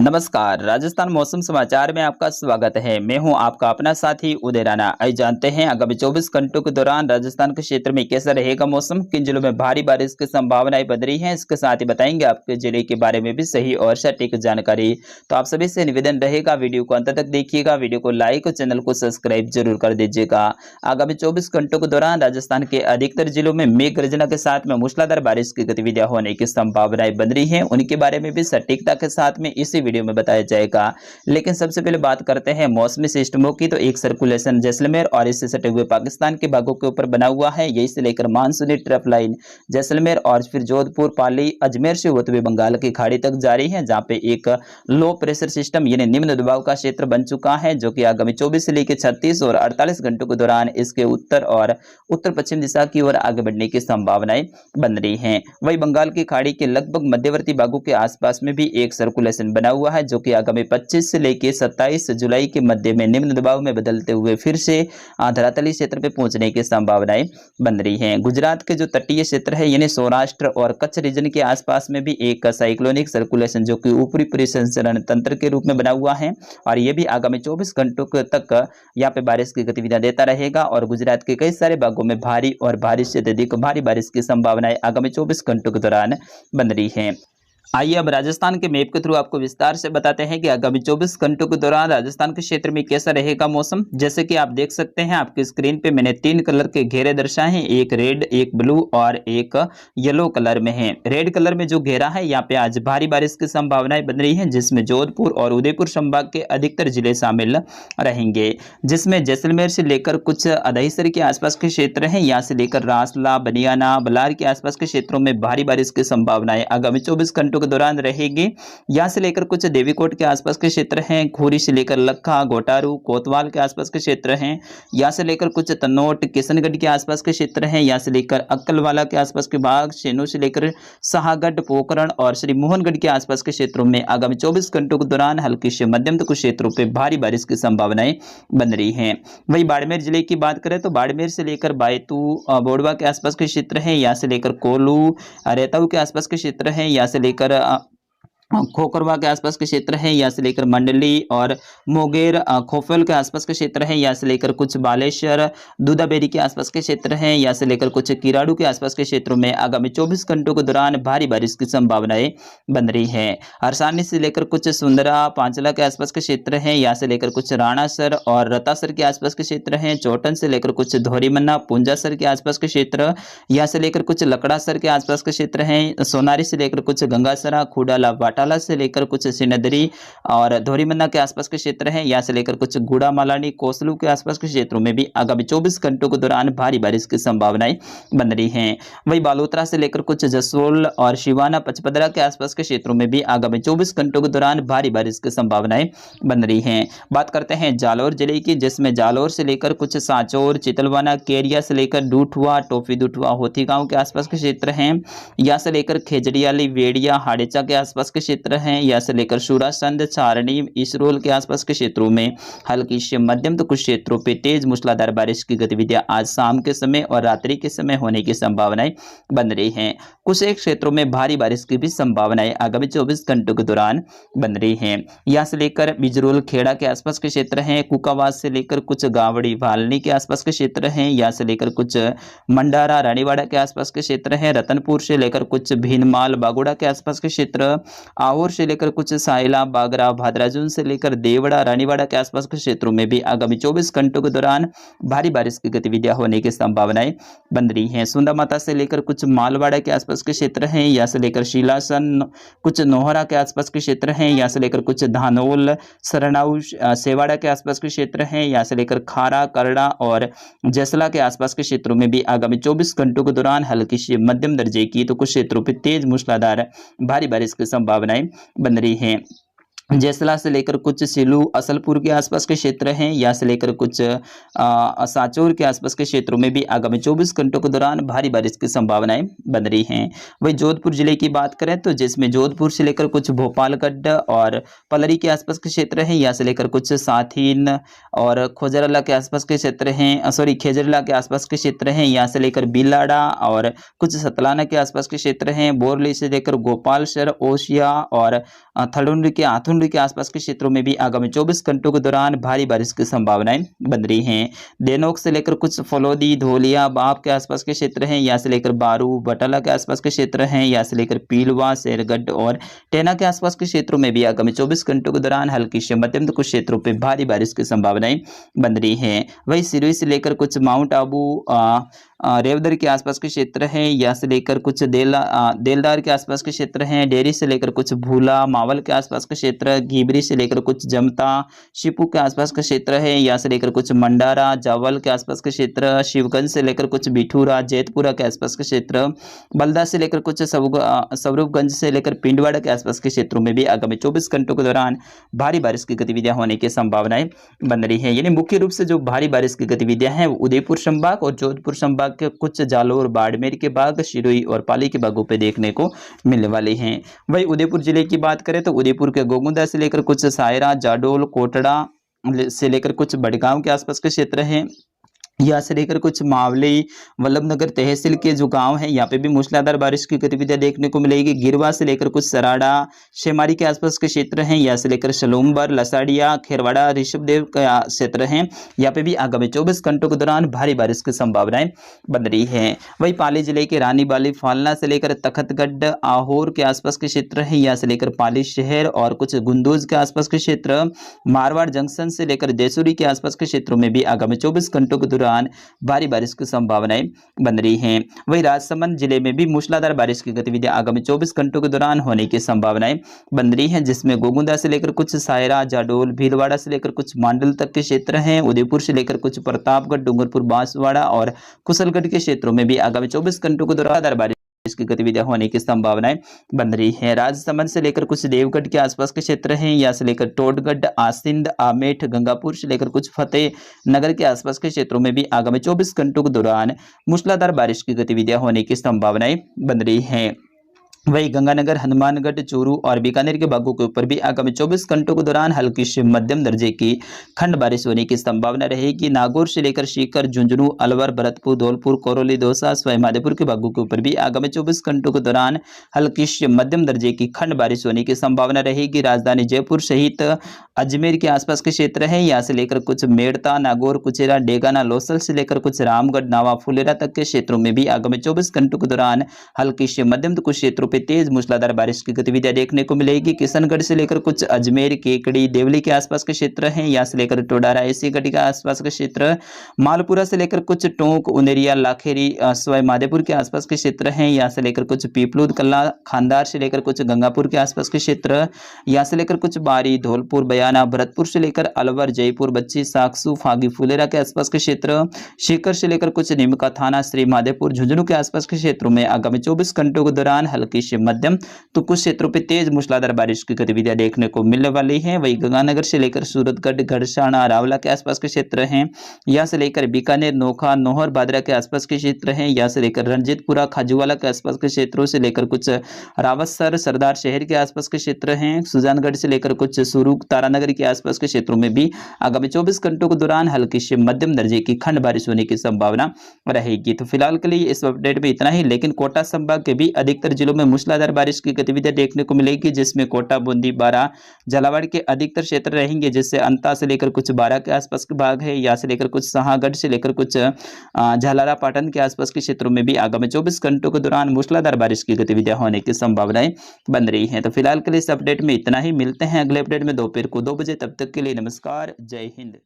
नमस्कार, राजस्थान मौसम समाचार में आपका स्वागत है। मैं हूं आपका अपना साथी उदय राणा। आइए जानते हैं आगामी 24 घंटों के दौरान राजस्थान के क्षेत्र में कैसा रहेगा मौसम, किन जिलों में भारी बारिश की संभावनाएं बन रही हैं। इसके साथ ही बताएंगे आपके जिले के बारे में भी सही और सटीक जानकारी। तो आप सभी से निवेदन रहेगा, वीडियो को अंत तक देखिएगा, वीडियो को लाइक और चैनल को सब्सक्राइब जरूर कर दीजिएगा। आगामी 24 घंटों के दौरान राजस्थान के अधिकतर जिलों में मेघ गर्जना के साथ में मूसलाधार बारिश की गतिविधियां होने की संभावनाएं बन रही है। उनके बारे में भी सटीकता के साथ में इसी वीडियो में बताया जाएगा। लेकिन सबसे पहले बात करते हैं मौसमी सिस्टमों की। तो एक सर्कुलेशन जैसलमेर और इससे सटे हुए पाकिस्तान के भागों के ऊपर बना हुआ है। यही से लेकर मानसूनी ट्रफ लाइन जैसलमेर और फिर जोधपुर, पाली, अजमेर से होते हुए बंगाल की खाड़ी तक जारी है, जहां पे एक लो प्रेशर सिस्टम यानी निम्न दबाव का क्षेत्र बन चुका है, जो कि आगामी 24 से लेकर 36 और 48 घंटों के दौरान इसके उत्तर और उत्तर पश्चिम दिशा की ओर आगे बढ़ने की संभावनाएं बन रही हैं। वही बंगाल की खाड़ी के लगभग मध्यवर्ती भागों के आसपास में भी एक सर्कुलेशन बना हुआ है, जो कि आगामी 25 से लेकर 27 जुलाई के मध्य में निम्न दबाव में बदलते हुए फिर से धरातली क्षेत्र पे पहुंचने की संभावनाएं बन रही हैं। गुजरात के जो तटीय क्षेत्र है यानी सौराष्ट्र और कच्छ रीजन के आसपास में भी एक साइक्लोनिक सर्कुलेशन जो कि ऊपरी परिसंचरण तंत्र के रूप में बना हुआ है, और यह भी आगामी 24 घंटों तक यहाँ पे बारिश की गतिविधियां देता रहेगा। और गुजरात के कई सारे भागों में भारी और भारी से अधिक भारी बारिश की संभावनाएं आगामी 24 घंटों के दौरान बन रही है। आइए अब राजस्थान के मैप के थ्रू आपको विस्तार से बताते हैं कि आगामी 24 घंटों के दौरान राजस्थान के क्षेत्र में कैसा रहेगा मौसम। जैसे कि आप देख सकते हैं आपकी स्क्रीन पे मैंने 3 कलर के घेरे दर्शाए हैं, एक रेड, एक ब्लू और एक येलो कलर में है। रेड कलर में जो घेरा है यहाँ पे आज भारी बारिश की संभावनाएं बन रही है, जिसमें जोधपुर और उदयपुर संभाग के अधिकतर जिले शामिल रहेंगे, जिसमें जैसलमेर से लेकर कुछ दहीसर के आसपास के क्षेत्र हैं, यहाँ से लेकर रासला, बनियाना, बलार के आसपास के क्षेत्रों में भारी बारिश की संभावनाएं आगामी 24 घंटों के दौरान रहेगी। यहां से लेकर कुछ देवीकोट के आसपास के क्षेत्र हैं, खोरी से लेकर लखा, घोटारू, कोतवाल के आसपास के क्षेत्र हैं, यहां से लेकर कुछ तनोट, किशनगढ़ के आसपास के क्षेत्र हैं, यहां से लेकर अक्कलवाला के आसपास के भाग, शेनू से लेकर शाहगढ़, पोखरण और श्री मोहनगढ़ के आसपास के क्षेत्रों में आगामी 24 घंटों के दौरान हल्की से मध्यम तक कुछ क्षेत्रों पर भारी बारिश की संभावनाएं बन रही हैं। वही बाड़मेर जिले की बात करें तो बाड़मेर से लेकर बायतू, बोडवा के आसपास के क्षेत्र हैं, यहां से लेकर कोलू, रेताऊ के आसपास के क्षेत्र हैं, यहां से लेकर खोखरवा के आसपास के क्षेत्र है, यहाँ से लेकर मंडली और मोगेर, खोफल के आसपास के क्षेत्र है, यहाँ से लेकर कुछ बालेश्वर, दूधाबेरी के आसपास के क्षेत्र हैं, यहाँ से लेकर कुछ किराड़ू के आसपास के क्षेत्रों में आगामी 24 घंटों के दौरान भारी बारिश की संभावनाएं बन रही है। हरसानी से लेकर कुछ सुंदरा, पांचला के आसपास के क्षेत्र हैं, यहाँ से लेकर कुछ राणासर और रतासर के आसपास के क्षेत्र हैं, चौटन से लेकर कुछ धोरीमन्ना, पुंजासर के आसपास के क्षेत्र, यहाँ से लेकर कुछ लकड़ासर के आसपास के क्षेत्र हैं, सोनारी से लेकर कुछ गंगासरा, खुडाला, बाटाला से लेकर कुछ सिनदरी और धोरीमन्ना के आसपास के क्षेत्र हैं, यहाँ से लेकर कुछ गुड़ा, मालानी, कोसलू के आसपास के क्षेत्रों में भी आगामी 24 घंटों के दौरान भारी बारिश की संभावनाएं बन रही हैं। वही बालोतरा से लेकर कुछ जसोल और शिवाना, पचपदरा के आसपास के क्षेत्रों में भी आगामी 24 घंटों के दौरान भारी बारिश की संभावनाएं बन रही हैं। बात करते हैं जालौर जिले की, जिसमें जालौर से लेकर कुछ सांचौर, चितलवाना, केरिया से लेकर डूठवा, टोफी डूठवा, होती गांव के आसपास के क्षेत्र हैं, यहाँ से लेकर खेजड़ियाली, वेड़िया, हाडेचा के आसपास के क्षेत्र हैं, यहाँ से लेकर सूरासंद, चारणी, इसरोल के आसपास के क्षेत्रों में हल्की से मध्यम तो कुछ क्षेत्रों पे तेज मूसलाधार बारिश की गतिविधियां आज शाम के समय और रात्रि के समय होने की संभावनाएं बन रही हैं। कुछ एक क्षेत्रों में भारी बारिश की भी संभावनाएं आगामी 24 घंटों के दौरान बन रही हैं। यहाँ से लेकर बिजरोल, खेड़ा के आसपास के क्षेत्र हैं, कुकावास से लेकर कुछ गावड़ी, भालनी के आसपास के क्षेत्र हैं, यहाँ से लेकर कुछ मंडारा, रानीवाड़ा के आसपास के क्षेत्र हैं, रतनपुर से लेकर कुछ भीनमाल, बागोड़ा के आसपास के क्षेत्र, और से लेकर कुछ साइला, बागरा, भादराजून से लेकर देवड़ा, रानीवाड़ा के आसपास के क्षेत्रों में भी आगामी 24 घंटों के दौरान भारी बारिश की गतिविधियां होने की संभावनाएं बन रही हैं। सुंदा माता से लेकर कुछ मालवाड़ा के आसपास के क्षेत्र हैं, यहाँ से लेकर शीलासन, कुछ नोहरा के आसपास के क्षेत्र हैं, यहाँ से लेकर कुछ धानोल, सरनाऊ, सेवाड़ा के आसपास के क्षेत्र हैं, यहाँ से लेकर खारा, करड़ा और जैसला के आसपास के क्षेत्रों में भी आगामी 24 घंटों के दौरान हल्की से मध्यम दर्जे की तो कुछ क्षेत्रों पर तेज मूसलाधार भारी बारिश की संभावनाएं बन रही हैं। जैसला से लेकर कुछ सिलू, असलपुर के आसपास के क्षेत्र हैं, यहाँ से लेकर कुछ सांचौर के आसपास के क्षेत्रों में भी आगामी 24 घंटों के दौरान भारी बारिश की संभावनाएं बन रही हैं। वही जोधपुर जिले की बात करें तो जिसमें जोधपुर से लेकर कुछ भोपालगढ़ और पलरी के आसपास के क्षेत्र हैं, यहाँ से लेकर कुछ साथीन और खोजरला के आसपास के क्षेत्र हैं, खेजरला के आसपास के क्षेत्र हैं, यहाँ से लेकर बिलाड़ा और कुछ सतलाना के आसपास के क्षेत्र हैं, बोरली से लेकर गोपालसर, ओसिया और थड़ुंड के आथुन सुगौली के आसपास के क्षेत्रों में भी आगामी 24 घंटों के दौरान भारी बारिश की संभावनाएं बन रही हैं। देनोक से लेकर कुछ फलोदी, धोलिया, बाप के आसपास के क्षेत्र हैं, यहाँ से लेकर बारू, बटाला के आसपास के क्षेत्र हैं, यहाँ से लेकर पीलवा, शेरगढ़ और टेना के आसपास के क्षेत्रों में भी आगामी 24 घंटों के दौरान हल्की से मध्यम कुछ क्षेत्रों पर भारी बारिश की संभावनाएं बन रही हैं। वही सिरोही से लेकर कुछ माउंट आबू, रेवदर के आसपास के क्षेत्र हैं, यहाँ से लेकर कुछ देलदार के आसपास के क्षेत्र हैं, डेरी से लेकर कुछ भूला, मावल के आसपास के क्षेत्र, घीबरी से लेकर कुछ जमता, शिपू के आसपास का क्षेत्र है, यहाँ से लेकर कुछ मंडारा, जावल के आसपास के क्षेत्र, शिवगंज से लेकर कुछ बिठूरा, जैतपुरा के आसपास के क्षेत्र, बलदा से लेकर कुछ स्वरूपगंज से लेकर पिंडवाड़ा के आसपास के क्षेत्रों में भी आगामी 24 घंटों के दौरान भारी बारिश की गतिविधियां होने की संभावनाएं बन रही है। यानी मुख्य रूप से जो भारी बारिश की गतिविधियां हैं उदयपुर संभाग और जोधपुर संभाग के कुछ जालोर, बाड़मेर के भाग, सिरोही और पाली के भागों पे देखने को मिलने वाली हैं। वही उदयपुर जिले की बात करें तो उदयपुर के गोगुंदा से लेकर कुछ सायरा, जाडोल, कोटड़ा से लेकर कुछ बड़गांव के आसपास के क्षेत्र हैं, यहाँ से लेकर कुछ मावली, वल्लभनगर तहसील के जो गांव है यहाँ पे भी मूसलाधार बारिश की गतिविधियां देखने को मिलेगी। गिरवा से लेकर कुछ सराड़ा, शेमारी के आसपास के क्षेत्र हैं, यहाँ से लेकर शलूम्बर, लसाड़िया, खेरवाड़ा, ऋषभदेव का क्षेत्र हैं, यहाँ पे भी आगामी 24 घंटों के दौरान भारी बारिश की संभावनाएं बन रही है। वही पाली जिले के रानी बाली, फालना से लेकर तखतगढ़, आहोर के आसपास के क्षेत्र है, यहाँ से लेकर पाली शहर और कुछ गुंदूज के आसपास के क्षेत्र, मारवाड़ जंक्शन से लेकर देसुरी के आसपास के क्षेत्रों में भी आगामी 24 घंटों के दौरान भारी बारिश की संभावनाएं बन रही हैं। वही राजसमंद जिले में भी मूसलाधार बारिश की गतिविधियां आगामी 24 घंटों के दौरान होने की संभावनाएं बन रही हैं, जिसमें गोगुंदा से लेकर कुछ सायरा, जाडोल, भीलवाड़ा से लेकर कुछ मांडल तक के क्षेत्र हैं, उदयपुर से लेकर कुछ प्रतापगढ़, डूंगरपुर, बांसवाड़ा और कुशलगढ़ के क्षेत्रों में भी आगामी 24 घंटों के दौरान बारिश की गतिविधियां होने की संभावनाएं बन रही है। राजसमंद से लेकर कुछ देवगढ़ के आसपास के क्षेत्र हैं, यहाँ से लेकर टोटगढ़, आसिंद, आमेठ, गंगापुर से लेकर कुछ फतेह नगर के आसपास के क्षेत्रों में भी आगामी 24 घंटों के दौरान मूसलाधार बारिश की गतिविधियां होने की संभावनाएं बन रही हैं। वही गंगानगर, हनुमानगढ़, चूरू और बीकानेर के भागों के ऊपर भी आगामी 24 घंटों के दौरान हल्की से मध्यम दर्जे की खंड बारिश होने की संभावना रहेगी। नागौर से लेकर सीकर, झुंझुनू, अलवर, भरतपुर, धौलपुर, करौली, दौसा, सवाईमाधोपुर के भागों के ऊपर भी आगामी 24 घंटों के दौरान हल्की से मध्यम दर्जे की खंड बारिश होने की संभावना रहेगी। राजधानी जयपुर सहित अजमेर के आसपास के क्षेत्र है, यहाँ से लेकर कुछ मेड़ता, नागौर, कुचेरा, डेगाना, लोसल से लेकर कुछ रामगढ़, नावा, फुलेरा तक के क्षेत्रों में भी आगामी 24 घंटों के दौरान हल्की से मध्यम कुछ क्षेत्रों पे तेज मूसलाधार बारिश की गतिविधियां देखने को मिलेगी। किशनगढ़ से लेकर कुछ अजमेर, केकड़ी, देवली के आसपास के क्षेत्र हैं, यहाँ से लेकर टोडारा, ऐसीगढ़ के आसपास के क्षेत्र, मालपुरा से लेकर कुछ टोंक, उनेरिया, लाखेरी, सवाईमाधोपुर के आसपास के क्षेत्र हैं, यहाँ से लेकर कुछ पीपलूद, कल्ला, खानदार से लेकर कुछ गंगापुर के आसपास के क्षेत्र, यहाँ से लेकर कुछ बारी, धौलपुर, बयाना, भरतपुर से लेकर अलवर, जयपुर, बच्ची, साकसू, फागी, फुलेरा के आसपास के क्षेत्र, सीकर से लेकर कुछ नीमका थाना, श्री माधेपुर, झुंझुनू के आसपास के क्षेत्रों में आगामी 24 घंटों के दौरान हल्की से मध्यम तो कुछ क्षेत्रों पे तेज मूसलाधार बारिश की गतिविधियां देखने को मिलने वाली हैं। वही गंगानगर से लेकर सूरतगढ़, गढ़साना, रावला के आसपास के क्षेत्र हैं, यहाँ से लेकर बीकानेर, नोखा, नौहर, बादरा के आसपास के क्षेत्र हैं, यहाँ से लेकर रंजीतपुरा, खाजूवाला के आसपास के क्षेत्रों से लेकर कुछ रावतसर, सरदार शहर के आसपास के क्षेत्र हैं, सुजानगढ़ से लेकर कुछ सुरूक, तारानगर के आसपास के क्षेत्रों में भी आगामी 24 घंटों के दौरान हल्की से मध्यम दर्जे की खंड बारिश होने की संभावना रहेगी। तो फिलहाल के लिए इस अपडेट में इतना ही, लेकिन कोटा संभाग के भी अधिकतर जिलों में मूसलाधार बारिश की गतिविधियां देखने को मिलेगी, जिसमें कोटा, बूंदी, बारा, झालावाड़ के अधिकतर क्षेत्र रहेंगे, जिससे अंता से लेकर कुछ बारा के आसपास के भाग है, यहाँ से लेकर कुछ शाहगढ़ से लेकर कुछ झालारा, पाटन के आसपास के क्षेत्रों में भी आगामी 24 घंटों के दौरान मूसलाधार बारिश की गतिविधियां होने की संभावनाएं बन रही हैं। तो फिलहाल के लिए इस अपडेट में इतना ही, मिलते हैं अगले अपडेट में दोपहर को 2 बजे। तब तक के लिए नमस्कार, जय हिंद।